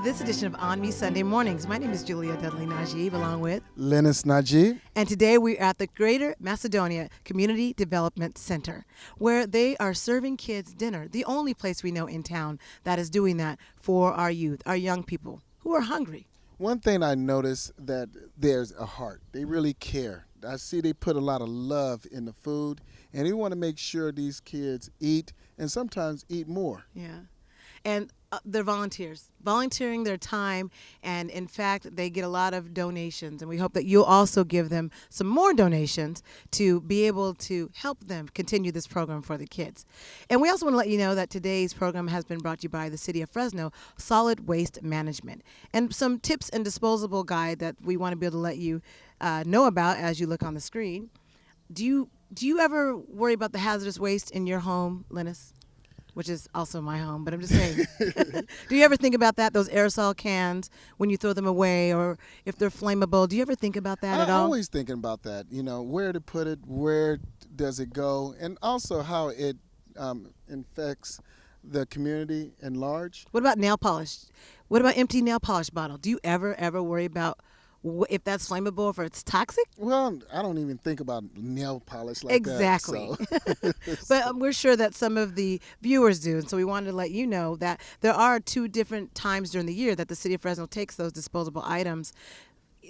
this edition of ONME Sunday Mornings. My name is Julia Dudley Najib, along with Linus Najib. And today we're at the Greater Macedonia Community Development Center, where they are serving kids dinner, the only place we know in town that is doing that for our youth, our young people who are hungry. One thing I noticed that there's a heart. They really care. I see they put a lot of love in the food, and they want to make sure these kids eat and sometimes eat more. Yeah. And they're volunteering their time, and in fact, they get a lot of donations, and we hope that you'll also give them some more donations to be able to help them continue this program for the kids. And we also want to let you know that today's program has been brought to you by the City of Fresno Solid Waste Management, and some tips and disposable guide that we want to be able to let you know about as you look on the screen. Do you ever worry about the hazardous waste in your home, Linus? Which is also my home, but I'm just saying. Do you ever think about that, those aerosol cans, when you throw them away, or if they're flammable? Do you ever think about that at all? I'm always thinking about that, where to put it, where does it go, and also how it infects the community at large. What about nail polish? What about empty nail polish bottle? Do you ever worry about if that's flammable, or if it's toxic? Well, I don't even think about nail polish like exactly. that. Exactly. But we're sure that some of the viewers do, and so we wanted to let you know that there are 2 different times during the year that the City of Fresno takes those disposable items,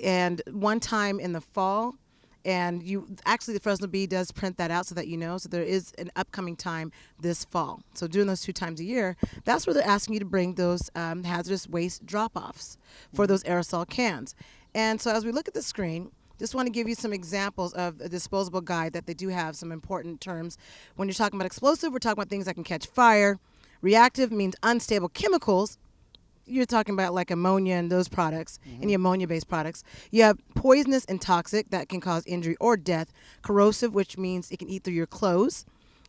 and one time in the fall, and the Fresno Bee does print that out so that you know. So there is an upcoming time this fall. So during those 2 times a year, that's where they're asking you to bring those hazardous waste drop-offs for those aerosol cans. And so as we look at the screen, just want to give you some examples of a disposable guide that they do have some important terms. When you're talking about explosive, we're talking about things that can catch fire. Reactive means unstable chemicals. You're talking about like ammonia and those products, any ammonia-based products. You have poisonous and toxic that can cause injury or death. Corrosive, which means it can eat through your clothes.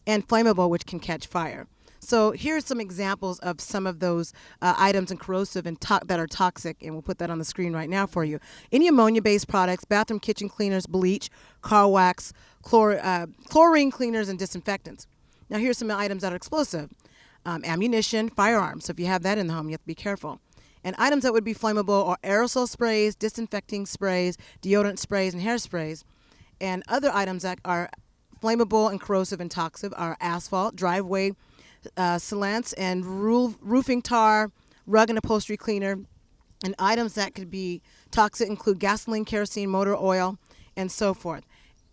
And flammable, which can catch fire. So here's some examples of some of those items and corrosive and that are toxic, and we'll put that on the screen right now for you. Any ammonia-based products, bathroom kitchen cleaners, bleach, car wax, chlorine cleaners, and disinfectants. Now here's some items that are explosive. Ammunition, firearms. So if you have that in the home, you have to be careful. And items that would be flammable are aerosol sprays, disinfecting sprays, deodorant sprays, and hairsprays. And other items that are flammable and corrosive and toxic are asphalt, driveway sealants, and roofing tar, rug and upholstery cleaner. And items that could be toxic include gasoline, kerosene, motor oil, and so forth.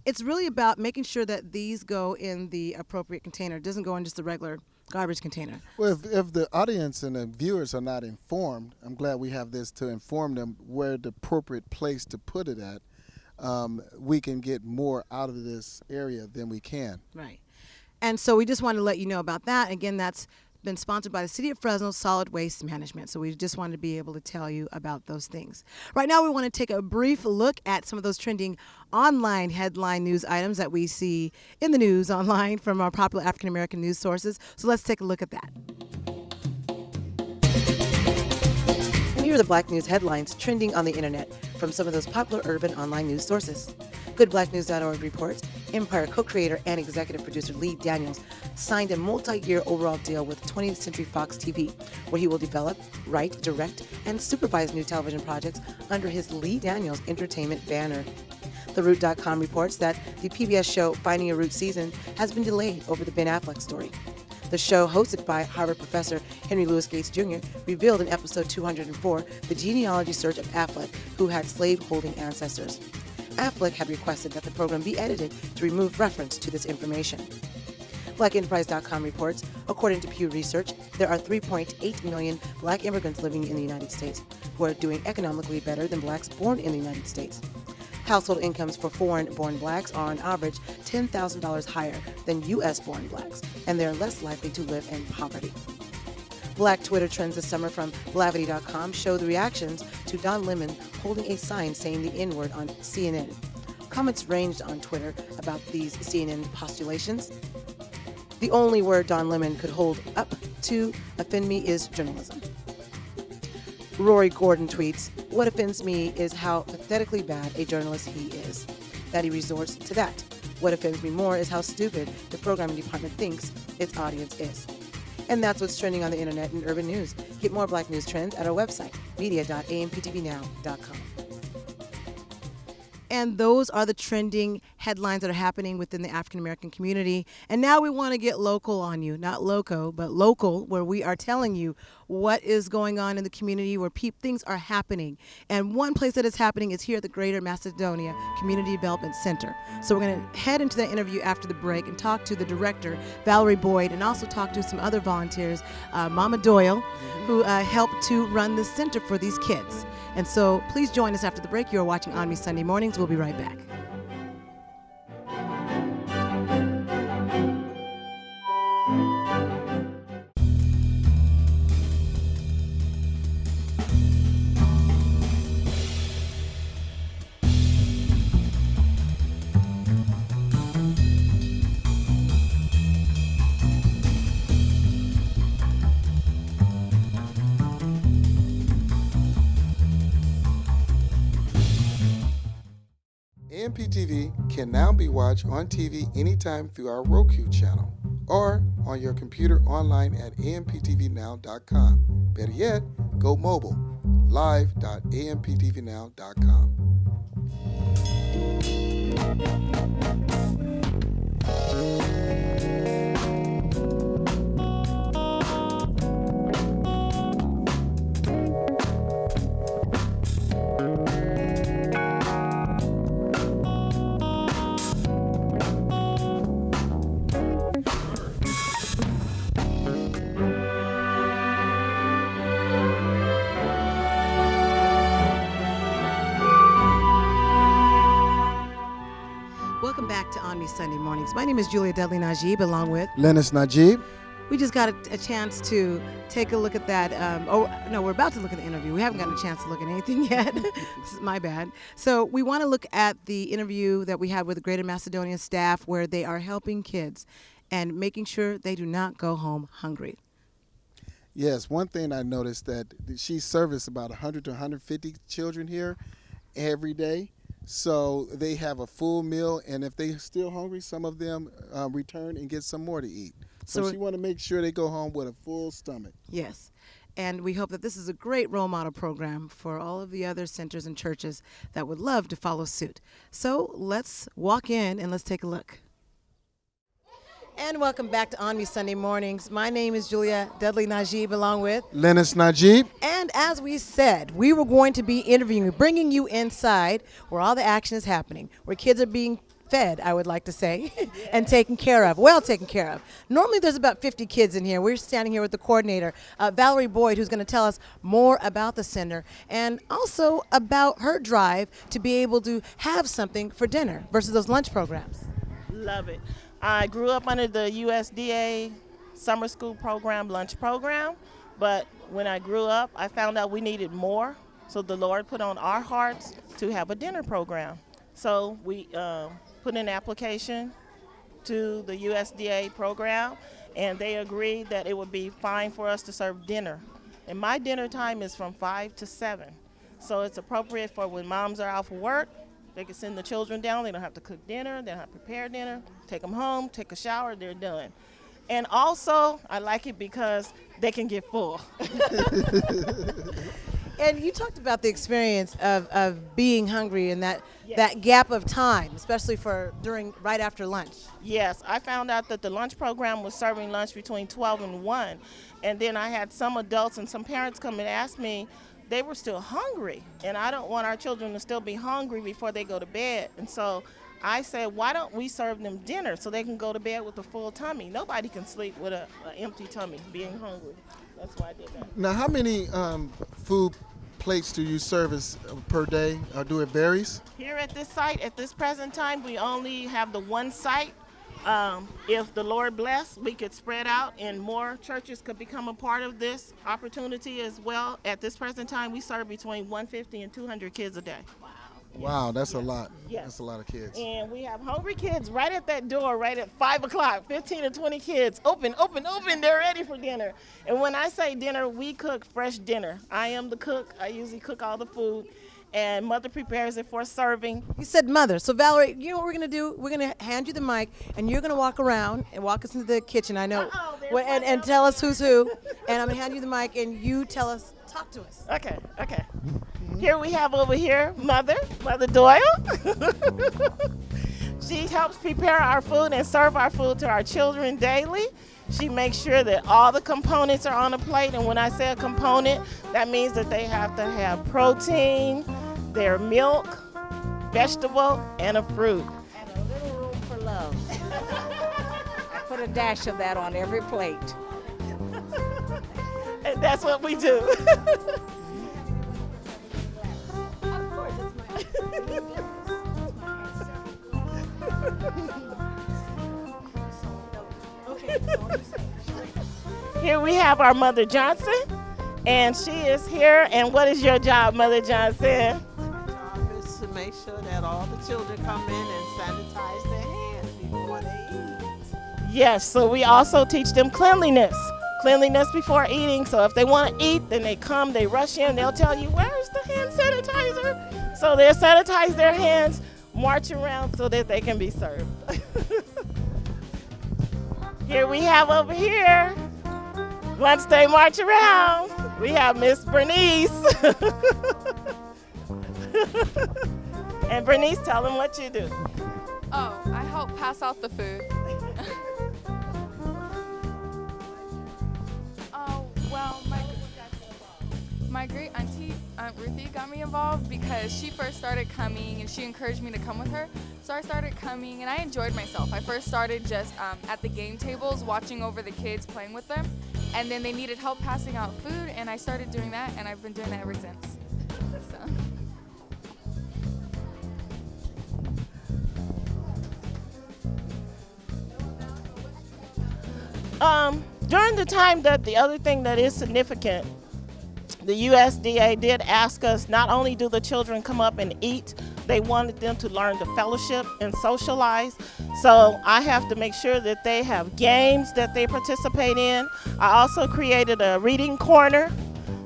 It's really about making sure that these go in the appropriate container. It doesn't go in just the regular garbage container. Well, if the audience and the viewers are not informed, I'm glad we have this to inform them where the appropriate place to put it at. We can get more out of this area than we can. Right. And so we just wanted to let you know about that. Again, that's been sponsored by the City of Fresno Solid Waste Management. So we just wanted to be able to tell you about those things. Right now, we want to take a brief look at some of those trending online headline news items that we see in the news online from our popular African-American news sources. So let's take a look at that. And here are the Black News headlines trending on the internet from some of those popular urban online news sources. GoodBlackNews.org reports Empire co-creator and executive producer Lee Daniels signed a multi-year overall deal with 20th Century Fox TV, where he will develop, write, direct, and supervise new television projects under his Lee Daniels Entertainment banner. TheRoot.com reports that the PBS show Finding a Root season has been delayed over the Ben Affleck story. The show, hosted by Harvard professor Henry Louis Gates Jr., revealed in episode 204 the genealogy search of Affleck, who had slave-holding ancestors. Affleck had requested that the program be edited to remove reference to this information. BlackEnterprise.com reports, according to Pew Research, there are 3.8 million Black immigrants living in the United States who are doing economically better than Blacks born in the United States. Household incomes for foreign-born Blacks are on average $10,000 higher than U.S.-born Blacks, and they are less likely to live in poverty. Black Twitter trends this summer from Blavity.com show the reactions to Don Lemon holding a sign saying the N-word on CNN. Comments ranged on Twitter about these CNN postulations. The only word Don Lemon could hold up to offend me is journalism. Rory Gordon tweets, "What offends me is how pathetically bad a journalist he is, that he resorts to that. What offends me more is how stupid the programming department thinks its audience is." And that's what's trending on the internet and urban news. Get more Black News Trends at our website, media.amptvnow.com. And those are the trending headlines that are happening within the African American community. And now we want to get local on you, not loco, but local, where we are telling you what is going on in the community, where things are happening. And one place that is happening is here at the Greater Macedonia Community Development Center. So we're going to head into that interview after the break and talk to the director, Valerie Boyd, and also talk to some other volunteers, Mama Doyle, who helped to run this center for these kids. And so please join us after the break. You are watching ONME Sunday Mornings. We'll be right back. AMPTV can now be watched on TV anytime through our Roku channel or on your computer online at amptvnow.com. Better yet, go mobile, live.amptvnow.com. Welcome back to ONME Sunday Mornings. My name is Julia Dudley Najib, along with Lennis Najib. We just got a chance to take a look at that. We're about to look at the interview. We haven't gotten a chance to look at anything yet. My bad. So we want to look at the interview that we had with the Greater Macedonia staff, where they are helping kids and making sure they do not go home hungry. Yes, one thing I noticed that she serviced about 100 to 150 children here every day. So they have a full meal, and if they're still hungry, some of them return and get some more to eat. So she want to make sure they go home with a full stomach. Yes. And we hope that this is a great role model program for all of the other centers and churches that would love to follow suit. So let's walk in and let's take a look. And welcome back to ONME Sunday Mornings. My name is Julia Dudley Najib, along with Lennis Najib. And as we said, we were going to be interviewing, bringing you inside where all the action is happening, where kids are being fed, I would like to say, and taken care of, well taken care of. Normally there's about 50 kids in here. We're standing here with the coordinator, Valerie Boyd, who's going to tell us more about the center and also about her drive to be able to have something for dinner versus those lunch programs. Love it. I grew up under the USDA summer school program, lunch program, but when I grew up, I found out we needed more, so the Lord put on our hearts to have a dinner program. So we put an application to the USDA program, and they agreed that it would be fine for us to serve dinner. And my dinner time is from 5 to 7, so it's appropriate for when moms are out for work. They can send the children down. They don't have to cook dinner. They don't have to prepare dinner. Take them home, take a shower, they're done. And also, I like it because they can get full. And you talked about the experience of being hungry and that gap of time, especially for right after lunch. Yes, I found out that the lunch program was serving lunch between 12 and 1. And then I had some adults and some parents come and ask me, they were still hungry, and I don't want our children to still be hungry before they go to bed. And so I said, why don't we serve them dinner so they can go to bed with a full tummy? Nobody can sleep with an empty tummy being hungry. That's why I did that. Now, how many food plates do you service per day, or do it varies? Here at this site, at this present time, we only have the one site. If the Lord bless, we could spread out and more churches could become a part of this opportunity as well. At this present time, we serve between 150 and 200 kids a day. Wow. Wow, that's a lot. Yes. That's a lot of kids. And we have hungry kids right at that door, right at 5 o'clock, 15 to 20 kids. Open, open, open. They're ready for dinner. And when I say dinner, we cook fresh dinner. I am the cook. I usually cook all the food. And mother prepares it for serving. You said mother. So Valerie, you know what we're gonna do? We're gonna hand you the mic, and you're gonna walk around and walk us into the kitchen. I know, and tell us who's who. And I'm gonna hand you the mic, and you talk to us. Okay, okay. Here we have over here Mother Doyle. She helps prepare our food and serve our food to our children daily. She makes sure that all the components are on the plate. And when I say a component, that means that they have to have protein, their milk, vegetable, and a fruit. And a little room for love. I put a dash of that on every plate. And that's what we do. Here we have our Mother Johnson, and she is here. And what is your job, Mother Johnson? My job is to make sure that all the children come in and sanitize their hands before they eat. Yes, so we also teach them cleanliness. Cleanliness before eating. So if they want to eat, then they come, they rush in, they'll tell you, where's the hand sanitizer? So they'll sanitize their hands, march around so that they can be served. Here we have over here, once they march around, we have Miss Bernice. And Bernice, tell them what you do. Oh, I help pass out the food. Oh, well, my great auntie, Aunt Ruthie, got me involved because she first started coming and she encouraged me to come with her. So I started coming and I enjoyed myself. I first started just at the game tables, watching over the kids, playing with them. And then they needed help passing out food and I started doing that and I've been doing that ever since. So. During the time that the other thing that is significant, the USDA did ask us not only do the children come up and eat, they wanted them to learn to fellowship and socialize. So I have to make sure that they have games that they participate in. I also created a reading corner.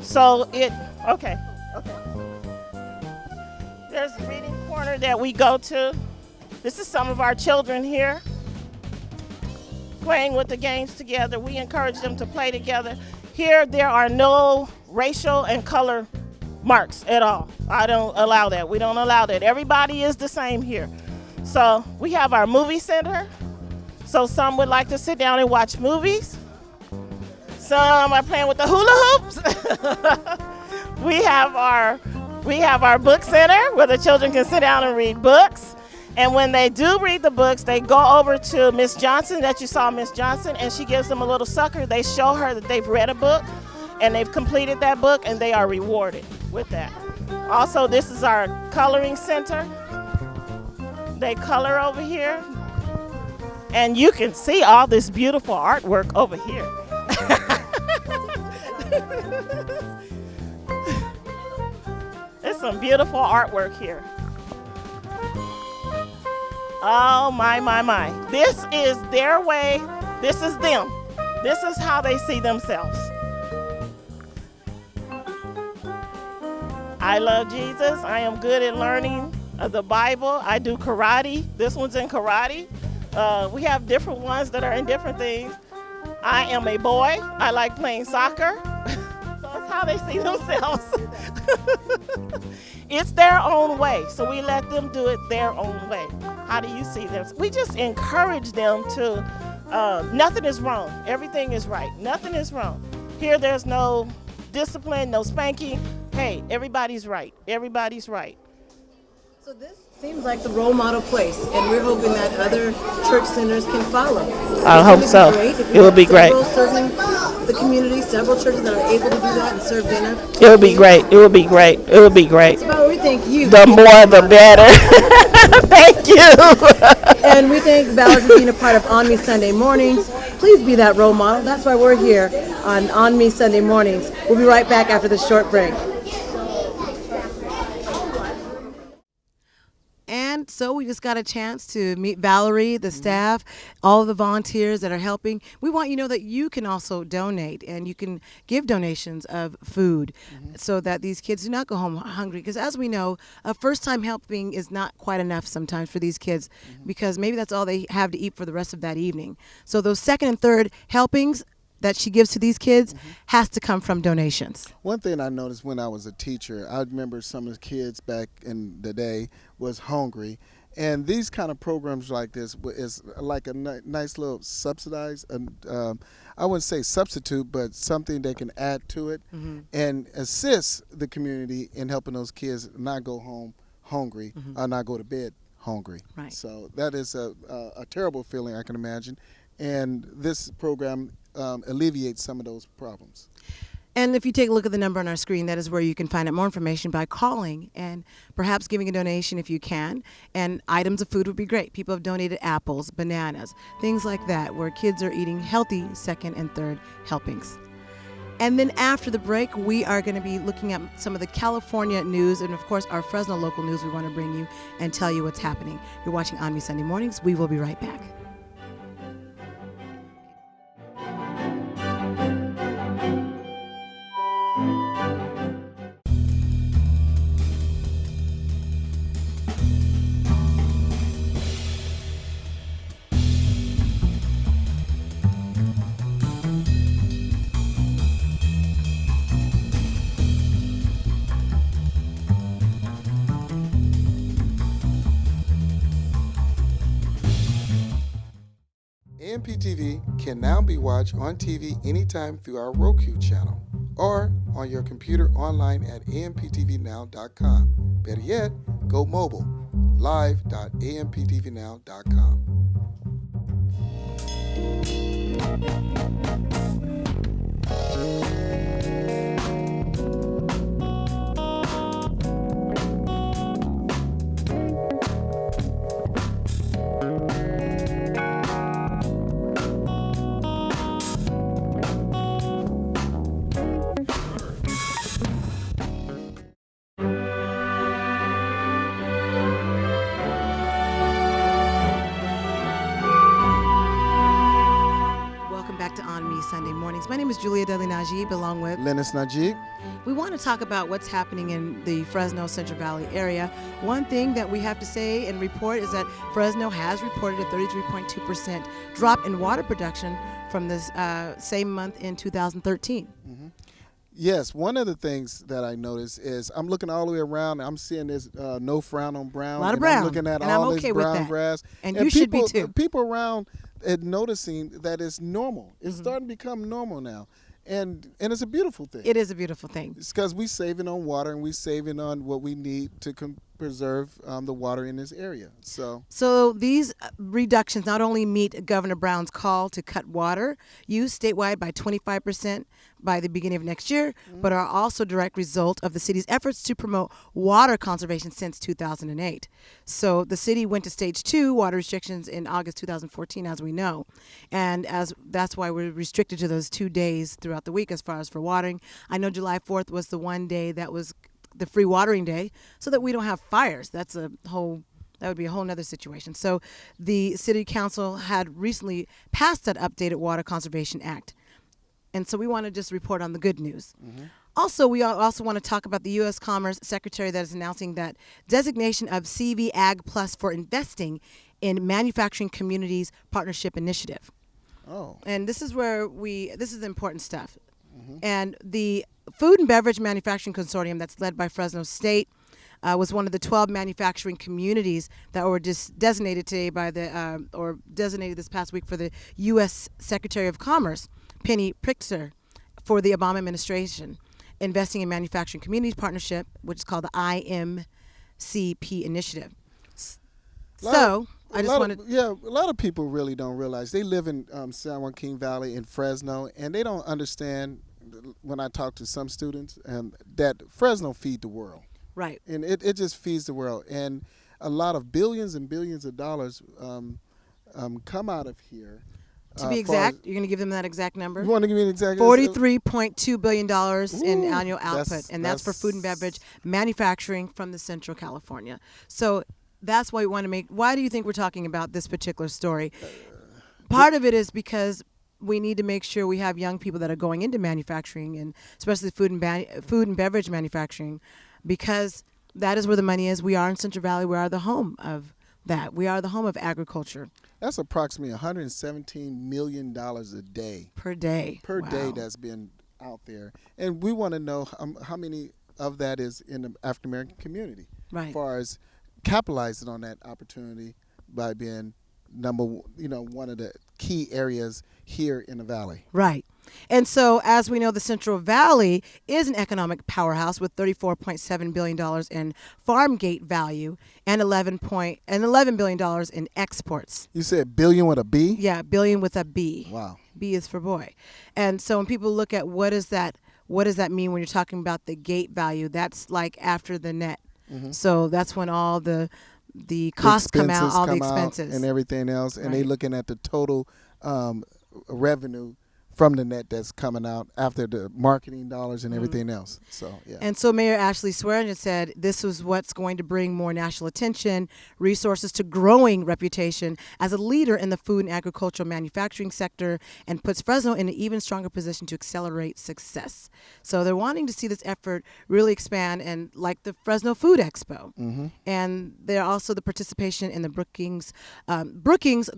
So okay. There's a reading corner that we go to. This is some of our children here playing with the games together. We encourage them to play together. Here, there are no racial and color marks at all. I don't allow that. We don't allow that. Everybody is the same here. So we have our movie center. So some would like to sit down and watch movies. Some are playing with the hula hoops. We have our book center where the children can sit down and read books. And when they do read the books, they go over to Miss Johnson, that you saw Miss Johnson, and she gives them a little sucker. They show her that they've read a book and they've completed that book and they are rewarded with that. Also, this is our coloring center. They color over here. And you can see all this beautiful artwork over here. There's some beautiful artwork here. Oh, my. This is their way. This is them. This is how they see themselves. I love Jesus. I am good at learning the Bible. I do karate. This one's in karate. We have different ones that are in different things. I am a boy. I like playing soccer. So it's how they see themselves. It's their own way. So we let them do it their own way. How do you see them? We just encourage them to, nothing is wrong. Everything is right. Nothing is wrong. Here there's no discipline, no spanking. Hey, everybody's right. Everybody's right. So this seems like the role model place, and we're hoping that other church centers can follow. I hope so. It would be great. Serving the community, several churches that are able to do that and serve dinner. It would be great. It would be great. It would be great. That's about what we thank you. The more, the better. Thank you. And we thank Valerie for being a part of ONME Sunday Mornings. Please be that role model. That's why we're here on ONME Sunday Mornings. We'll be right back after this short break. So we just got a chance to meet Valerie, the staff, all of the volunteers that are helping. We want you to know that you can also donate, and you can give donations of food so that these kids do not go home hungry. Because as we know, a first-time helping is not quite enough sometimes for these kids, because maybe that's all they have to eat for the rest of that evening. So those second and third helpings that she gives to these kids has to come from donations. One thing I noticed when I was a teacher, I remember some of the kids back in the day was hungry, and these kind of programs like this is like a nice little subsidized, I wouldn't say substitute, but something they can add to it and assist the community in helping those kids not go home hungry or not go to bed hungry. Right. So that is a terrible feeling, I can imagine, and this program alleviates some of those problems. And if you take a look at the number on our screen, that is where you can find out more information by calling and perhaps giving a donation if you can. And items of food would be great. People have donated apples, bananas, things like that, where kids are eating healthy second and third helpings. And then after the break, we are going to be looking at some of the California news and, of course, our Fresno local news we want to bring you and tell you what's happening. You're watching ONME Sunday Mornings. We will be right back. AMPTV can now be watched on TV anytime through our Roku channel or on your computer online at amptvnow.com. Better yet, go mobile, live.amptvnow.com. Sunday Mornings. My name is Julia Dudley Najib, along with Lennis Najib. We want to talk about what's happening in the Fresno Central Valley area. One thing that we have to say and report is that Fresno has reported a 33.2% drop in water production from this same month in 2013. Yes, one of the things that I noticed is I'm looking all the way around. I'm seeing this no frown on brown. A lot of and brown. I'm looking at and all I'm this okay brown with that. grass. And you should be too. People around noticing that it's normal. It's starting to become normal now. And it's a beautiful thing. It is a beautiful thing. It's because we're saving on water and we're saving on what we need to preserve the water in this area. So these reductions not only meet Governor Brown's call to cut water use statewide by 25% by the beginning of next year, but are also a direct result of the city's efforts to promote water conservation since 2008. So the city went to stage 2 water restrictions in August 2014, as we know, and that's why we're restricted to those 2 days throughout the week as far as for watering. I know July 4th was the one day that was the free watering day, so that we don't have fires. That would be a whole nother situation. So the city council had recently passed that updated Water Conservation Act. And so we want to just report on the good news. Also, we also want to talk about the U.S. Commerce Secretary that is announcing that designation of CV Ag Plus for investing in Manufacturing Communities Partnership Initiative. Oh. And this is where this is important stuff. And the Food and Beverage Manufacturing Consortium that's led by Fresno State was one of the 12 manufacturing communities that were designated today by or designated this past week for the U.S. Secretary of Commerce, Penny Pritzker, for the Obama administration, investing in Manufacturing Communities Partnership, which is called the IMCP initiative. A lot of people really don't realize. They live in San Joaquin Valley in Fresno, and they don't understand, when I talk to some students, that Fresno feeds the world. Right. And it just feeds the world. And a lot of billions and billions of dollars come out of here. To be exact, you're going to give them that exact number? You want to give me an exact $43.2 billion in annual output, and that's for food and beverage manufacturing from the Central California. So that's why we want to make. Why do you think we're talking about this particular story? Part of it is because we need to make sure we have young people that are going into manufacturing, and especially food and beverage manufacturing, because that is where the money is. We are in Central Valley. We are the home of that. We are the home of agriculture. That's approximately $117 million a day. Per day. Per Wow. day that's been out there. And we want to know how many of that is in the African American community. Right. As far as capitalizing on that opportunity by being one of the key areas here in the valley. Right. And so, as we know, the Central Valley is an economic powerhouse with $34.7 billion in farm gate value and $11 billion in exports. You said billion with a B? Yeah, billion with a B. Wow. B is for boy. And so when people look at what does that mean when you're talking about the gate value, that's like after the net. Mm-hmm. So that's when all the costs come out, all the expenses. And everything else. And Right. they're looking at the total revenue from the net that's coming out after the marketing dollars and everything else. So, yeah. And so Mayor Ashley Swearingen said this was what's going to bring more national attention, resources to growing reputation as a leader in the food and agricultural manufacturing sector, and puts Fresno in an even stronger position to accelerate success. So they're wanting to see this effort really expand, and like the Fresno Food Expo. Mm-hmm. And they're also the participation in the Brookings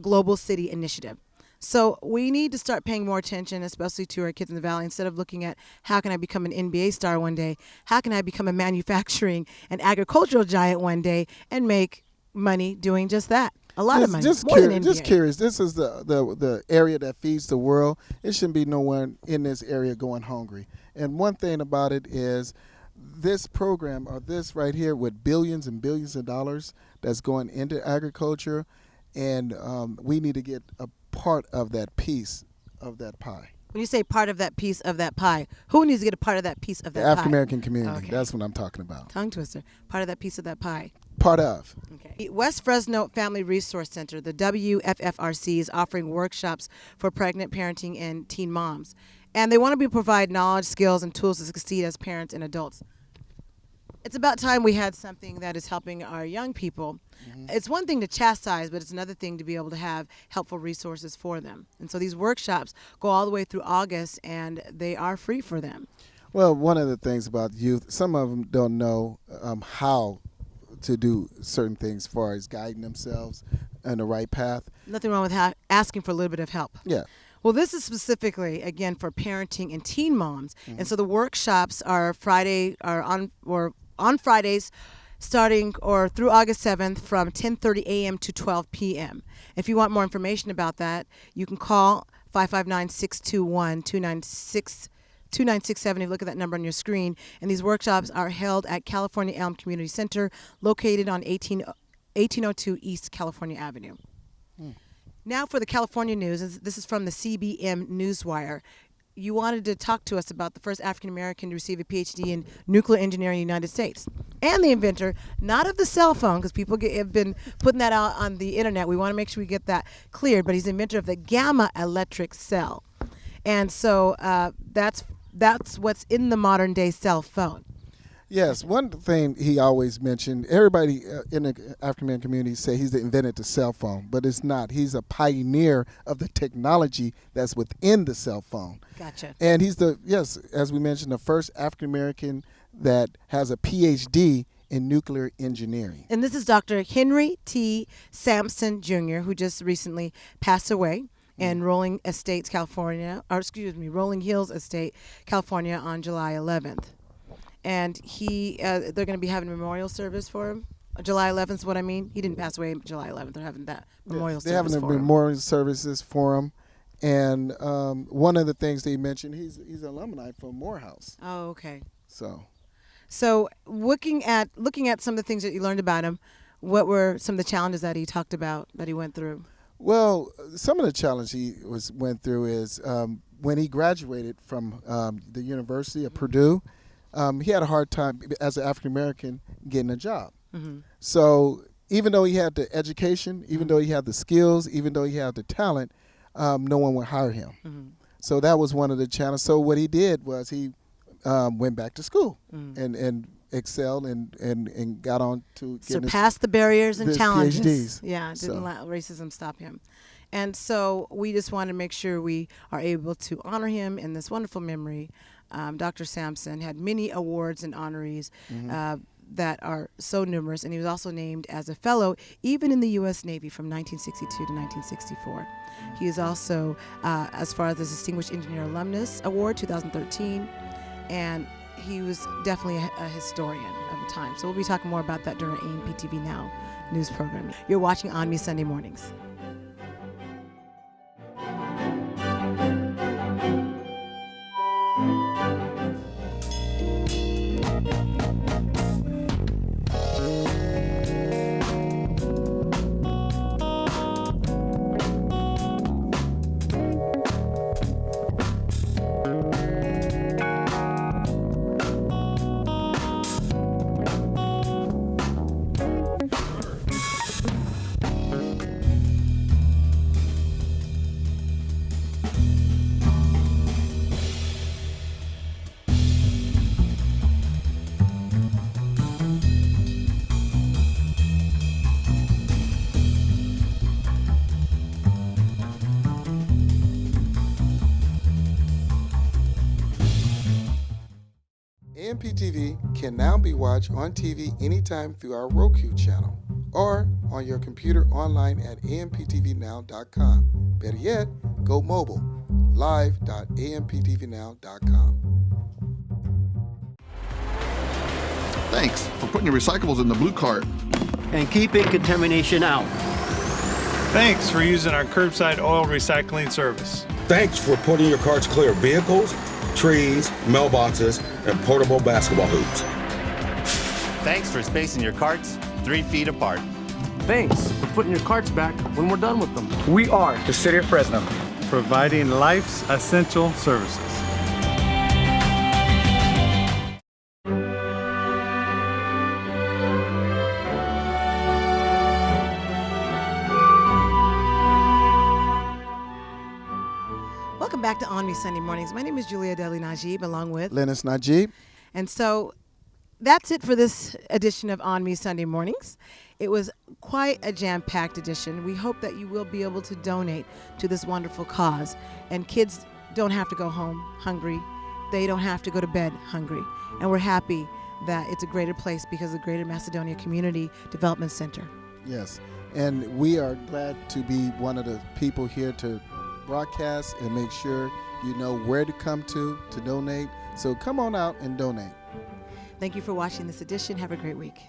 Global City Initiative. So we need to start paying more attention, especially to our kids in the Valley, instead of looking at how can I become an NBA star one day, how can I become a manufacturing and agricultural giant one day and make money doing just that. A lot of money. Just more than curious, NBA. just curious. This is the area that feeds the world. It shouldn't be no one in this area going hungry. And one thing about it is this program, or this right here, with billions and billions of dollars that's going into agriculture, and we need to get a part of that piece of that pie. When you say part of that piece of that pie, who needs to get a part of that piece of that The pie? African American community. Okay. That's what I'm talking about. Tongue twister. Part of that piece of that pie. Part of. Okay. West Fresno Family Resource Center, the WFFRC, is offering workshops for pregnant, parenting, and teen moms. And they want to provide knowledge, skills, and tools to succeed as parents and adults. It's about time we had something that is helping our young people. Mm-hmm. It's one thing to chastise, but it's another thing to be able to have helpful resources for them. And so these workshops go all the way through August, and they are free for them. Well, one of the things about youth, some of them don't know how to do certain things as far as guiding themselves on the right path. Nothing wrong with asking for a little bit of help. Yeah. Well, this is specifically, again, for parenting and teen moms. Mm-hmm. And so the workshops are on Fridays starting or through August 7th from 10:30 a.m. to 12 p.m. If you want more information about that, you can call 559-621-2967. You look at that number on your screen. And these workshops are held at California Elm Community Center, located on 1802 East California Avenue. Now for the California news. This is from the CBM Newswire. You wanted to talk to us about the first African American to receive a PhD in nuclear engineering in the United States, and the inventor, not of the cell phone, because people have been putting that out on the internet. We want to make sure we get that cleared, but he's the inventor of the gamma electric cell. And so that's what's in the modern day cell phone. Yes, one thing he always mentioned, everybody in the African-American community say he's the inventor of the cell phone, but it's not. He's a pioneer of the technology that's within the cell phone. Gotcha. And he's as we mentioned, the first African-American that has a PhD in nuclear engineering. And this is Dr. Henry T. Sampson Jr., who just recently passed away in Rolling Hills Estate, California, on July 11th. And they're going to be having a memorial service for him. July 11th is what I mean. He didn't pass away July 11th. They're having that memorial service for him. They're having the memorial services for him. And one of the things they mentioned, he's an alumni from Morehouse. Oh, okay. So looking at some of the things that you learned about him, what were some of the challenges that he talked about, that he went through? Well, some of the challenge he went through is when he graduated from the University of Purdue, he had a hard time as an African American getting a job. Mm-hmm. So even though he had the education, even though he had the skills, even though he had the talent, no one would hire him. Mm-hmm. So that was one of the challenges. So what he did was he went back to school and excelled and got on to surpassed the barriers and his challenges. PhDs. Yeah, didn't So. let racism stop him. And so we just want to make sure we are able to honor him in this wonderful memory. Dr. Sampson had many awards and honorees that are so numerous, and he was also named as a fellow even in the U.S. Navy from 1962 to 1964. He is also, as far as the Distinguished Engineer Alumnus Award 2013, and he was definitely a historian of the time. So we'll be talking more about that during AMP TV Now news program. You're watching ONME Sunday Mornings. AMP TV can now be watched on TV anytime through our Roku channel or on your computer online at amptvnow.com. Better yet, go mobile, live.amptvnow.com. Thanks for putting your recyclables in the blue cart. And keeping contamination out. Thanks for using our curbside oil recycling service. Thanks for putting your carts clear of vehicles, trees, mailboxes, and portable basketball hoops. Thanks for spacing your carts 3 feet apart. Thanks for putting your carts back when we're done with them. We are the City of Fresno, Providing life's essential services. Welcome back to ONME Sunday Mornings. My name is Julia Deli Najib, along with Lennis Najib. And so that's it for this edition of ONME Sunday Mornings. It was quite a jam-packed edition. We hope that you will be able to donate to this wonderful cause. And kids don't have to go home hungry. They don't have to go to bed hungry. And we're happy that it's a greater place because of the Greater Macedonia Community Development Center. Yes, and we are glad to be one of the people here to broadcast and make sure you know where to come to donate. So come on out and donate. Thank you for watching this edition. Have a great week.